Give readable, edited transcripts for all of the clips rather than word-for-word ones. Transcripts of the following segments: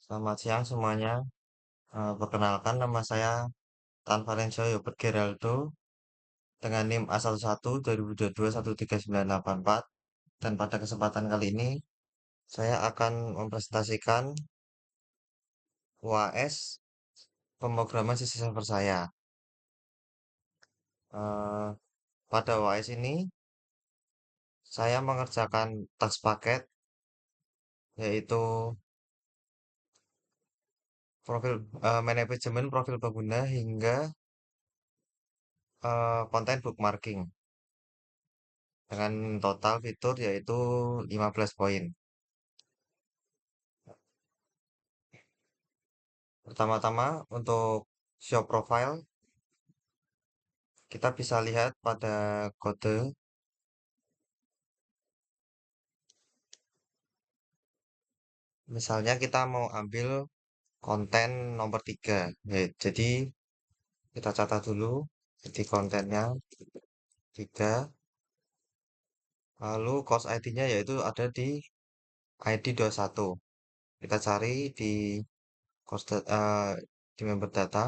Selamat siang semuanya. Perkenalkan nama saya Tan Valencio Yobert Geraldo dengan NIM A11 2022 13984 dan pada kesempatan kali ini saya akan mempresentasikan UAS pemrograman sisi server saya. Eh, Pada UAS ini saya mengerjakan task paket yaitu manajemen profil pengguna hingga konten bookmarking dengan total fitur yaitu 15 poin. Pertama-tama untuk show profile kita bisa lihat pada kode. Misalnya kita mau ambil konten nomor 3. Jadi kita catat dulu. Jadi kontennya 3. Lalu course ID-nya yaitu ada di ID 21. Kita cari di di member data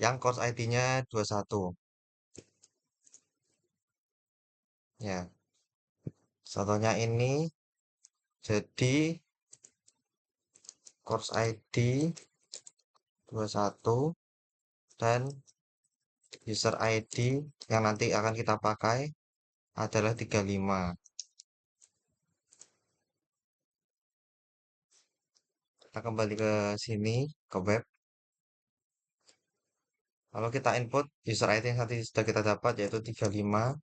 yang course ID-nya 21. Ya, contohnya ini jadi course ID 21 dan user ID yang nanti akan kita pakai adalah 35. Kita kembali ke sini, ke web. Lalu kita input user ID yang tadi sudah kita dapat yaitu 35.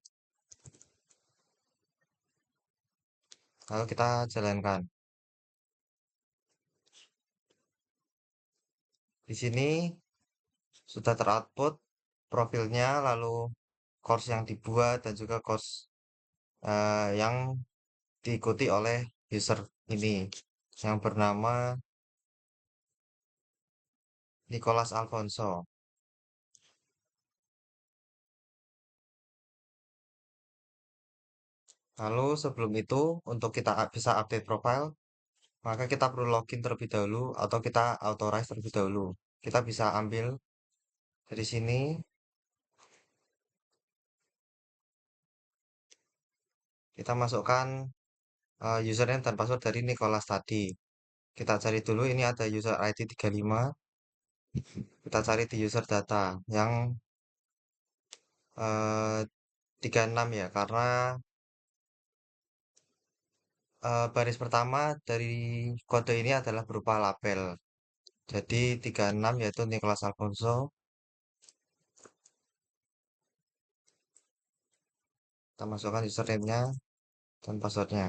Lalu kita jalankan. Di sini sudah teroutput profilnya, lalu course yang dibuat dan juga course yang diikuti oleh user ini yang bernama Nicholas Alfonso. Lalu sebelum itu untuk kita bisa update profile, maka kita perlu login terlebih dahulu atau kita authorize terlebih dahulu. Kita bisa ambil dari sini, kita masukkan username dan password dari Nicholas tadi. Kita cari dulu ini ada user ID 35. Kita cari di user data yang 36 ya, karena baris pertama dari kode ini adalah berupa label. Jadi 36 yaitu Nicholas Alfonso. Kita masukkan username-nya dan passwordnya.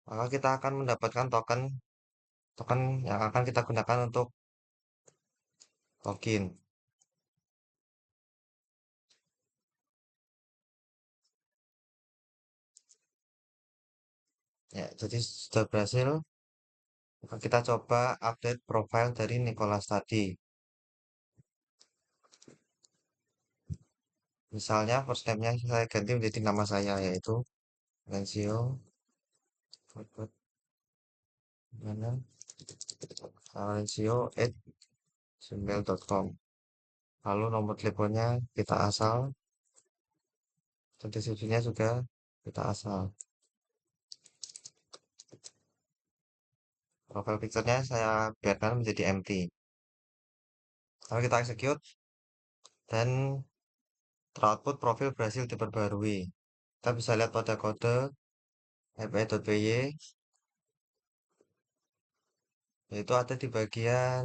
Maka kita akan mendapatkan token token yang akan kita gunakan untuk login. Ya, jadi sudah berhasil. Maka kita coba update profile dari Nicholas tadi. Misalnya first name-nya saya ganti menjadi nama saya yaitu Valencio. Mana? Valencio@gmail.com. Lalu nomor teleponnya kita asal. Dan deskripsinya juga kita asal. Profile picture-nya saya biarkan menjadi empty. Lalu kita execute dan teroutput profil berhasil diperbarui. Kita bisa lihat pada kode fpi.py yaitu ada di bagian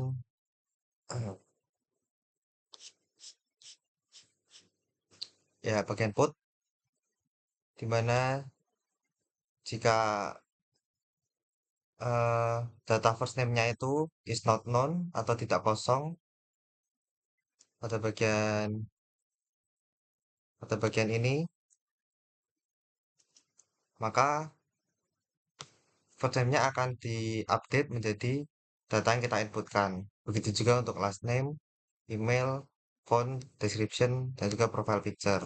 ya bagian put di mana jika data first name-nya itu is not known atau tidak kosong pada bagian ini, maka first name-nya akan diupdate menjadi data yang kita inputkan. Begitu juga untuk last name, email, font, description, dan juga profile picture.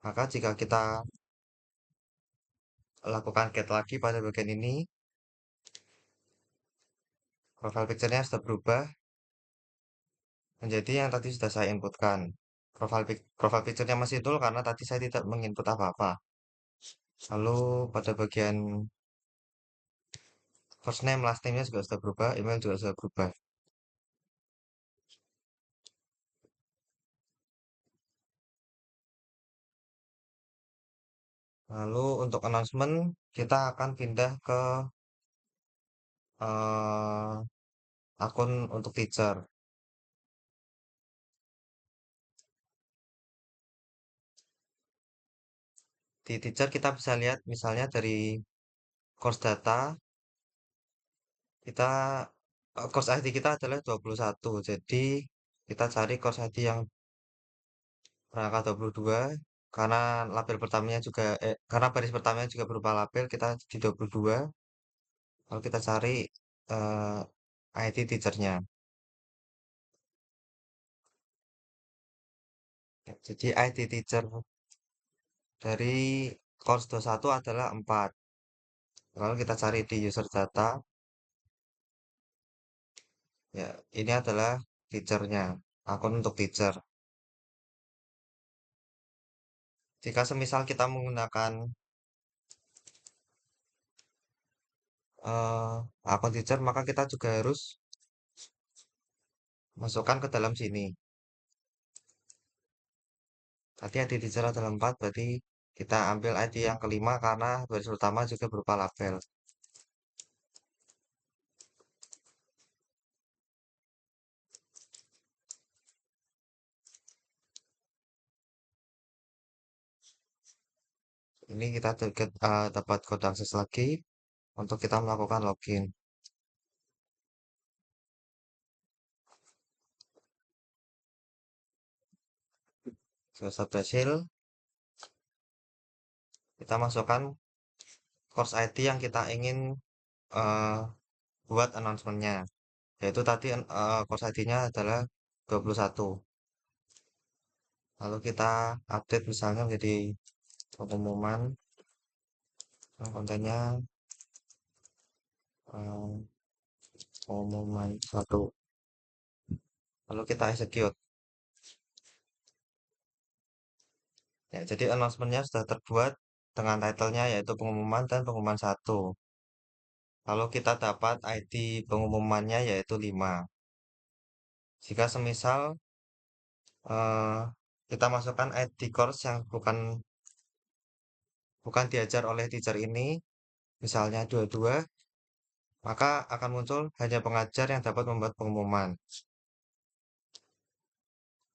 Maka jika kita lakukan get lagi pada bagian ini, profile picture-nya sudah berubah menjadi yang tadi sudah saya inputkan. Profile picture-nya masih nol karena tadi saya tidak menginput apa-apa. Lalu pada bagian first name, last name-nya juga sudah berubah, email juga sudah berubah. Lalu untuk announcement, kita akan pindah ke eh, akun untuk teacher. Di teacher kita bisa lihat misalnya dari course data, kita course ID kita adalah 21. Jadi kita cari course ID yang berangka 22 karena label pertamanya juga karena baris pertamanya juga berupa label, kita di 22. Lalu kita cari eh, ID teachernya. Jadi ID teacher dari course 21 adalah 4. Lalu kita cari di user data. Ya, ini adalah teachernya, akun untuk teacher. Jika semisal kita menggunakan eh, akun teacher, maka kita juga harus masukkan ke dalam sini. Tadi ID teacher adalah 4, berarti kita ambil ID yang kelima karena baris utama juga berupa label. Ini kita dapat kode akses lagi untuk kita melakukan login. Selesai berhasil, kita masukkan course ID yang kita ingin eh, buat announcement-nya. Yaitu tadi course ID-nya adalah 21. Lalu kita update misalnya menjadi pengumuman yang kontennya eh, pengumuman 1. Lalu kita execute. Ya, jadi announcement-nya sudah terbuat dengan title-nya yaitu pengumuman dan pengumuman 1. Lalu kita dapat ID pengumumannya yaitu 5. Jika semisal eh, kita masukkan ID course yang bukan diajar oleh teacher ini, misalnya 22, maka akan muncul hanya pengajar yang dapat membuat pengumuman.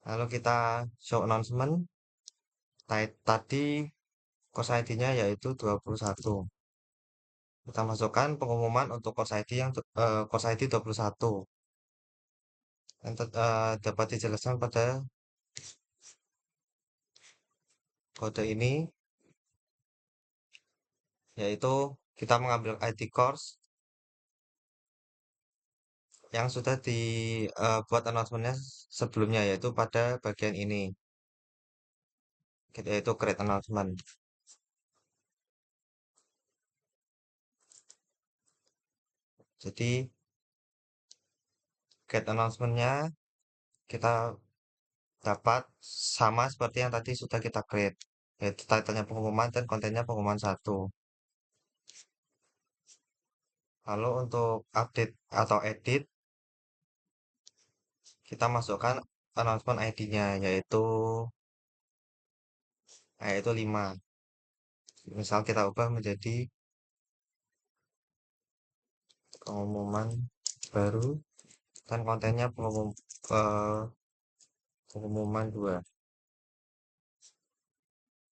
Lalu kita show announcement, tadi course ID-nya yaitu 21. Kita masukkan pengumuman untuk course ID course ID 21 yang dapat dijelaskan pada kode ini, yaitu kita mengambil ID course yang sudah dibuat announcement-nya sebelumnya, yaitu pada bagian ini, yaitu create announcement. Jadi get announcement-nya kita dapat sama seperti yang tadi sudah kita create, yaitu title-nya pengumuman dan kontennya pengumuman 1. Lalu untuk update atau edit, kita masukkan announcement ID-nya yaitu 5. Misal kita ubah menjadi pengumuman baru dan kontennya eh, pengumuman 2.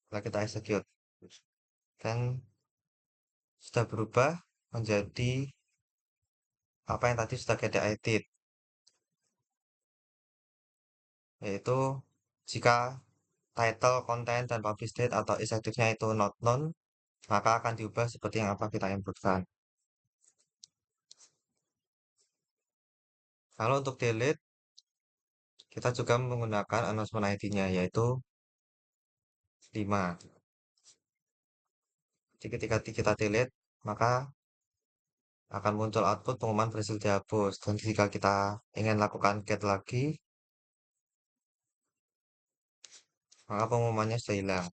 Setelah kita execute dan sudah berubah menjadi apa yang tadi sudah kita edit, yaitu jika title, konten, dan publish date atau effective-nya itu not known, maka akan diubah seperti yang apa kita inputkan. Kalau untuk delete, kita juga menggunakan announcement ID-nya yaitu 5. Jadi ketika kita delete, maka akan muncul output pengumuman berhasil dihapus. Dan jika kita ingin lakukan get lagi, maka pengumumannya sudah hilang.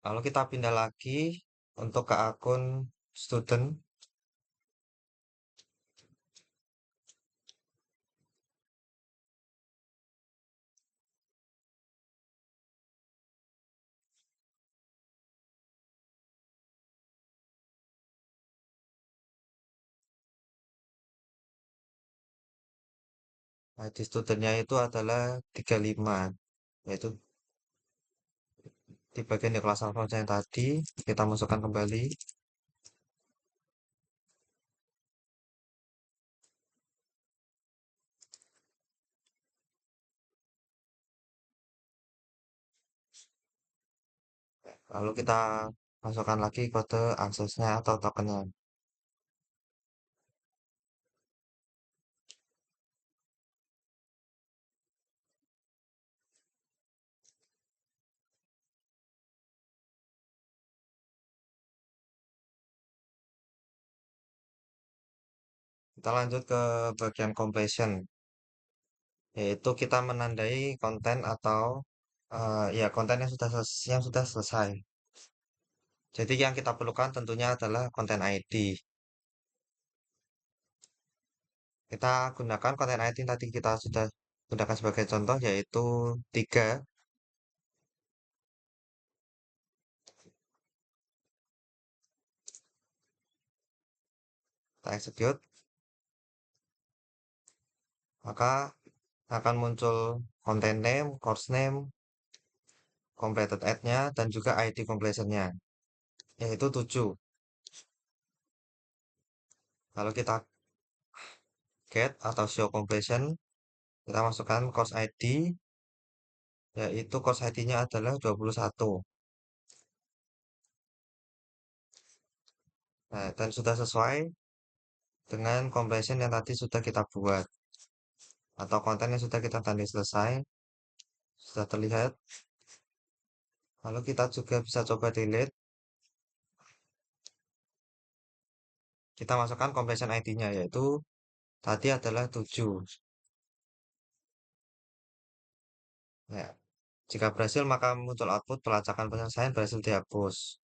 Lalu kita pindah lagi untuk ke akun student. ID studentnya itu adalah 35, yaitu di bagian di kelas alfa yang tadi kita masukkan kembali. Lalu kita masukkan lagi kode aksesnya atau tokennya. Kita lanjut ke bagian completion, yaitu kita menandai konten atau ya konten yang sudah selesai. Jadi yang kita perlukan tentunya adalah konten ID. Kita gunakan konten ID yang tadi kita sudah gunakan sebagai contoh yaitu 3. Kita execute, maka akan muncul content name, course name, completed ad-nya, dan juga ID completion-nya, yaitu 7. Lalu kita get atau show completion, kita masukkan course ID, yaitu course ID-nya adalah 21. Nah, dan sudah sesuai dengan completion yang tadi sudah kita buat, atau konten yang sudah kita tandai selesai, sudah terlihat. Lalu kita juga bisa coba delete. Kita masukkan completion ID-nya, yaitu tadi adalah 7. Ya, jika berhasil maka muncul output pelacakan penyelesaian berhasil dihapus.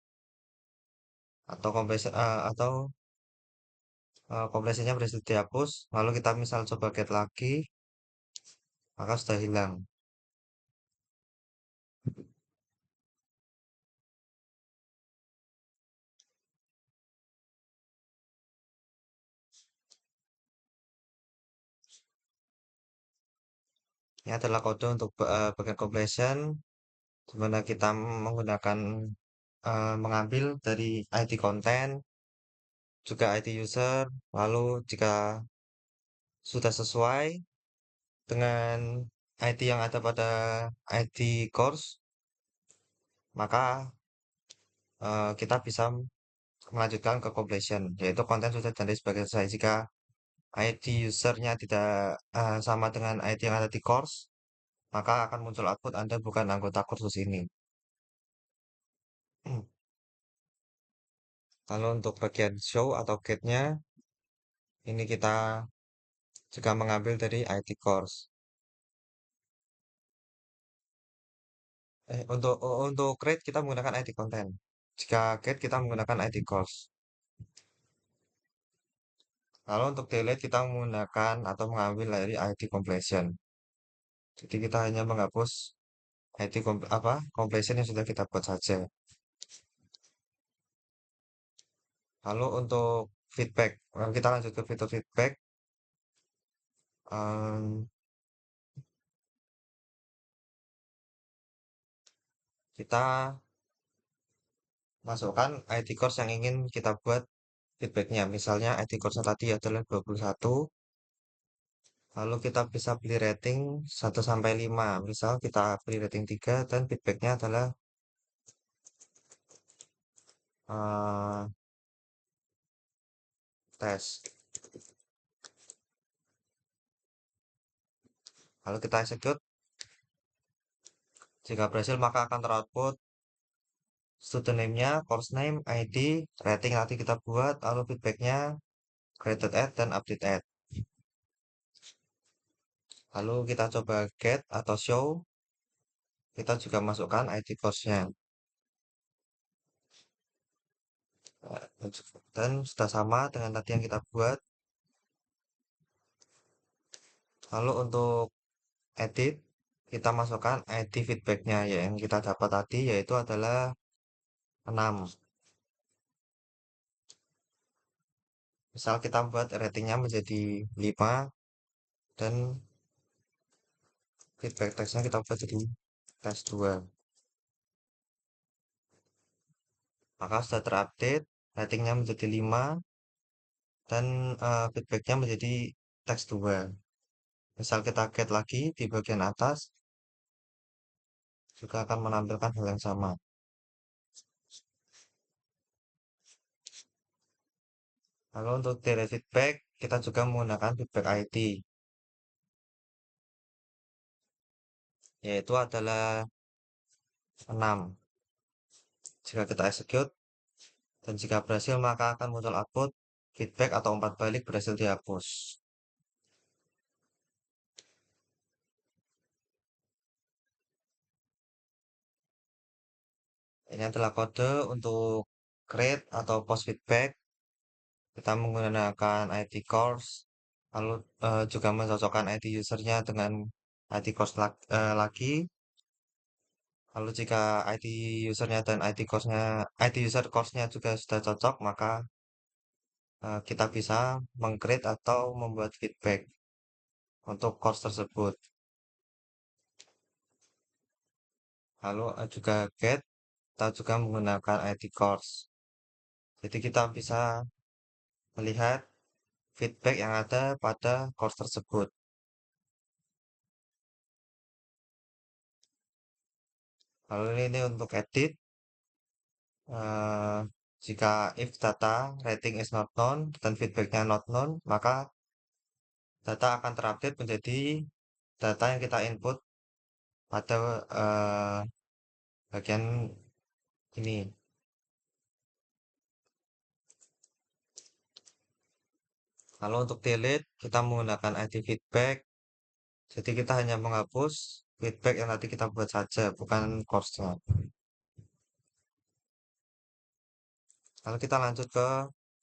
Atau kompresinya berhasil dihapus. Lalu kita misal coba get lagi, maka sudah hilang. Ini adalah kode untuk bagian completion, di mana kita menggunakan mengambil dari ID konten, juga ID user. Lalu jika sudah sesuai dengan ID yang ada pada ID course, maka kita bisa melanjutkan ke completion, yaitu konten sudah jadi sebagai selesai. Jika ID usernya tidak sama dengan ID yang ada di course, maka akan muncul output Anda bukan anggota kursus ini. Lalu untuk bagian show atau get-nya, ini kita juga mengambil dari ID course. Untuk create kita menggunakan ID content. Jika get kita menggunakan ID course. Lalu untuk delete kita menggunakan atau mengambil dari ID completion. Jadi kita hanya menghapus ID completion yang sudah kita buat saja. Lalu untuk feedback, kita lanjut ke fitur feedback. Em, kita masukkan ID course yang ingin kita buat feedbacknya. Misalnya ID course tadi adalah 21. Lalu kita bisa beli rating 1 sampai 5. Misal kita beli rating 3 dan feedbacknya adalah tes. Lalu kita execute. Jika berhasil maka akan teroutput student name-nya, course name, ID, rating nanti kita buat, lalu feedback-nya, created at, dan update at. Lalu kita coba get atau show, kita juga masukkan ID course-nya. Dan sudah sama dengan tadi yang kita buat. Lalu untuk edit, kita masukkan ID feedback-nya ya, yang kita dapat tadi yaitu adalah 6. Misal kita buat ratingnya menjadi 5 dan feedback text-nya kita buat jadi tes 2. Maka sudah terupdate, ratingnya menjadi 5 dan feedback-nya menjadi teks 2. Misal kita get lagi di bagian atas, juga akan menampilkan hal yang sama. Lalu untuk delete feedback, kita juga menggunakan feedback ID, yaitu adalah 6. Jika kita execute, dan jika berhasil maka akan muncul output feedback atau umpat balik berhasil dihapus. Ini adalah kode untuk create atau post feedback. Kita menggunakan ID course, lalu juga mencocokkan ID usernya dengan ID course lagi. Lalu jika ID usernya dan ID user course-nya juga sudah cocok, maka kita bisa mengcreate atau membuat feedback untuk course tersebut. Lalu juga get, kita juga menggunakan ID course. Jadi kita bisa melihat feedback yang ada pada course tersebut. Lalu ini untuk edit. eh, Jika if data rating is not known dan feedbacknya not known, maka data akan terupdate menjadi data yang kita input pada bagian ini. Kalau untuk delete, kita menggunakan ID feedback. Jadi kita hanya menghapus feedback yang tadi kita buat saja, bukan course-nya. Lalu kita lanjut ke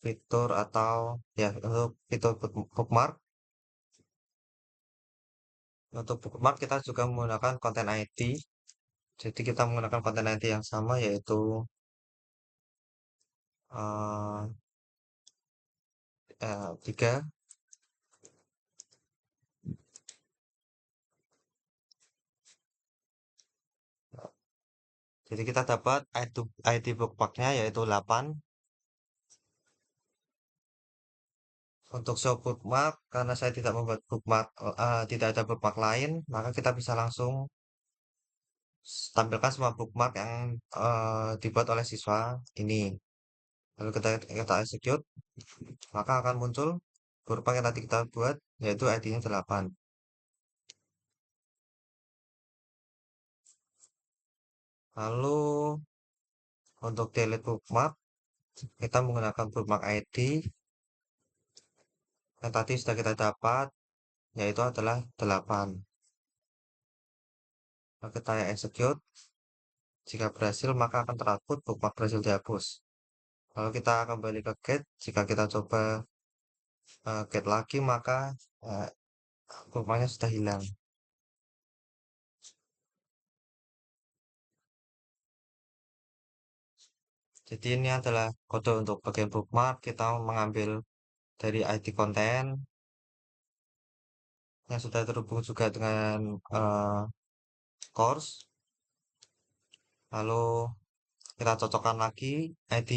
fitur atau ya untuk fitur bookmark. Untuk bookmark kita juga menggunakan content ID. Jadi kita menggunakan content ID yang sama yaitu 3. Jadi kita dapat ID bookmarknya yaitu 8. Untuk show bookmark, karena saya tidak membuat bookmark, tidak ada bookmark lain, maka kita bisa langsung tampilkan semua bookmark yang dibuat oleh siswa ini. Lalu kita execute, maka akan muncul bookmark yang tadi kita buat, yaitu ID-nya 8. Lalu untuk delete bookmark, kita menggunakan bookmark ID yang tadi sudah kita dapat, yaitu adalah 8. Lalu kita execute, jika berhasil maka akan teroutput bookmark berhasil dihapus. Lalu kita kembali ke get, jika kita coba get lagi maka uh, bookmarknya sudah hilang. Jadi ini adalah kode untuk bagian bookmark. Kita mengambil dari ID konten yang sudah terhubung juga dengan course. Lalu kita cocokkan lagi ID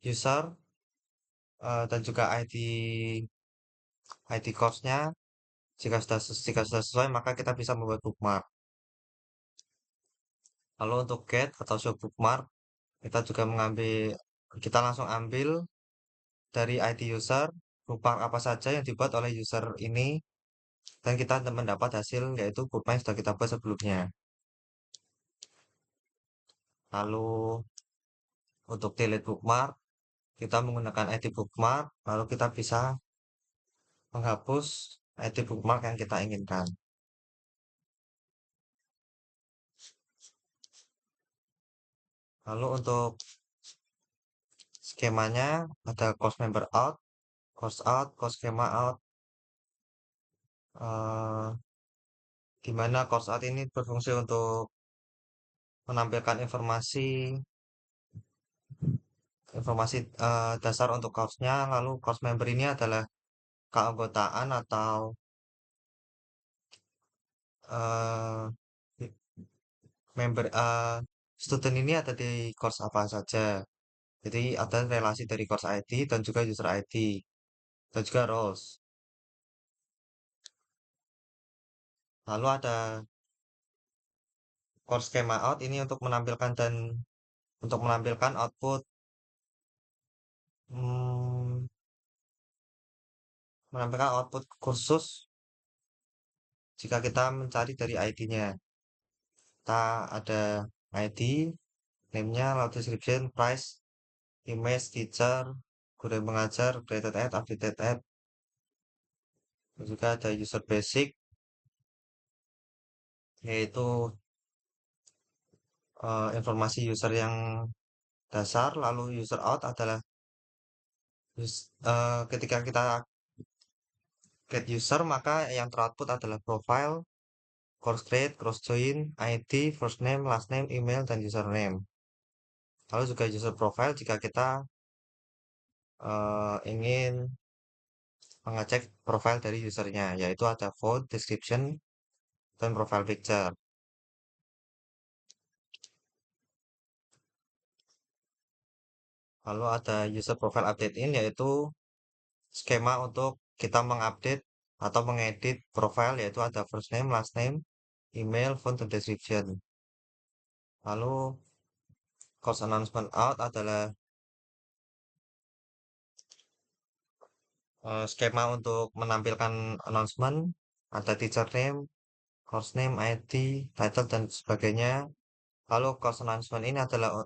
user dan juga ID course-nya. Jika sudah sesuai maka kita bisa membuat bookmark. Lalu untuk get atau show bookmark, kita juga kita langsung ambil dari ID user, bookmark apa saja yang dibuat oleh user ini, dan kita mendapat hasil yaitu bookmark yang sudah kita buat sebelumnya. Lalu untuk delete bookmark, kita menggunakan ID bookmark, lalu kita bisa menghapus ID bookmark yang kita inginkan. Lalu untuk skemanya ada course member out, course schema out, eh, di mana course out ini berfungsi untuk menampilkan informasi dasar untuk course-nya. Lalu course member ini adalah keanggotaan atau eh, member student ini ada di course apa saja. Jadi ada relasi dari course ID dan juga user ID dan juga roles. Lalu ada course schema out ini untuk menampilkan output hmm, menampilkan output kursus jika kita mencari dari ID-nya. Kita ada ID, name-nya, lalu description, price, image, teacher, guru mengajar, graded add, updated add, dan juga ada user basic, yaitu informasi user yang dasar, lalu user out adalah ketika kita get user, maka yang teroutput adalah profile, course grade, cross join, ID, first name, last name, email, dan username. Lalu juga user profile jika kita ingin mengecek profile dari usernya, yaitu ada phone, description, dan profile picture. Lalu ada user profile update in, yaitu skema untuk kita mengupdate atau mengedit profile, yaitu ada first name, last name, email, phone, dan description. Lalu course announcement out adalah skema untuk menampilkan announcement, ada teacher name, course name, ID, title, dan sebagainya. Lalu course announcement ini adalah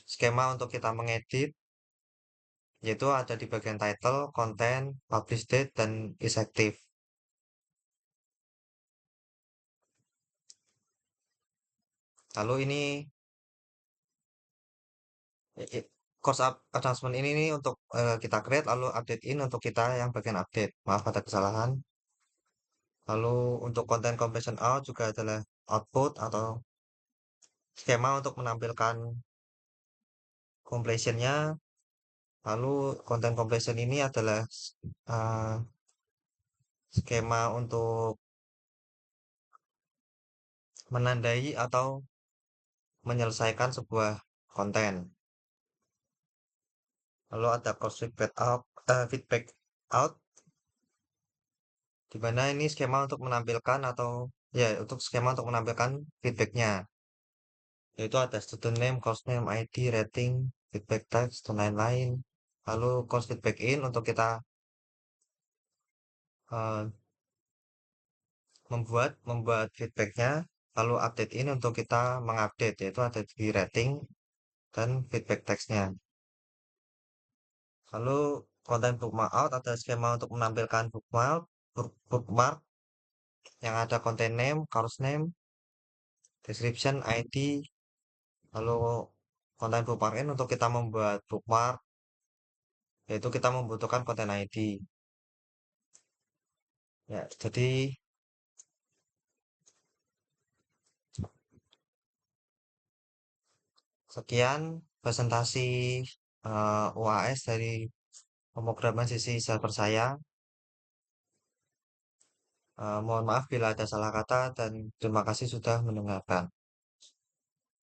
skema untuk kita mengedit, yaitu ada di bagian title, content, publish date, dan is active. Lalu ini course announcement ini nih untuk kita create, lalu update in untuk kita yang bagian update. Maaf ada kesalahan. Lalu untuk content completion out juga adalah output atau skema untuk menampilkan completionnya. Lalu content completion ini adalah uh, skema untuk menandai atau menyelesaikan sebuah konten. Lalu ada course feedback out, di mana ini skema untuk menampilkan atau ya untuk skema untuk menampilkan feedbacknya, yaitu ada student name, course name, ID, rating, feedback text, dan lain-lain. Lalu course feedback in untuk kita uh, membuat feedbacknya, lalu update in untuk kita mengupdate, yaitu ada di rating dan feedback textnya. Lalu konten bookmark out ada skema untuk menampilkan bookmark yang ada content name, course name, description, ID, lalu konten bookmark in untuk kita membuat bookmark, yaitu kita membutuhkan konten ID. Ya, jadi sekian presentasi UAS dari pemrograman sisi server saya. Mohon maaf bila ada salah kata dan terima kasih sudah mendengarkan.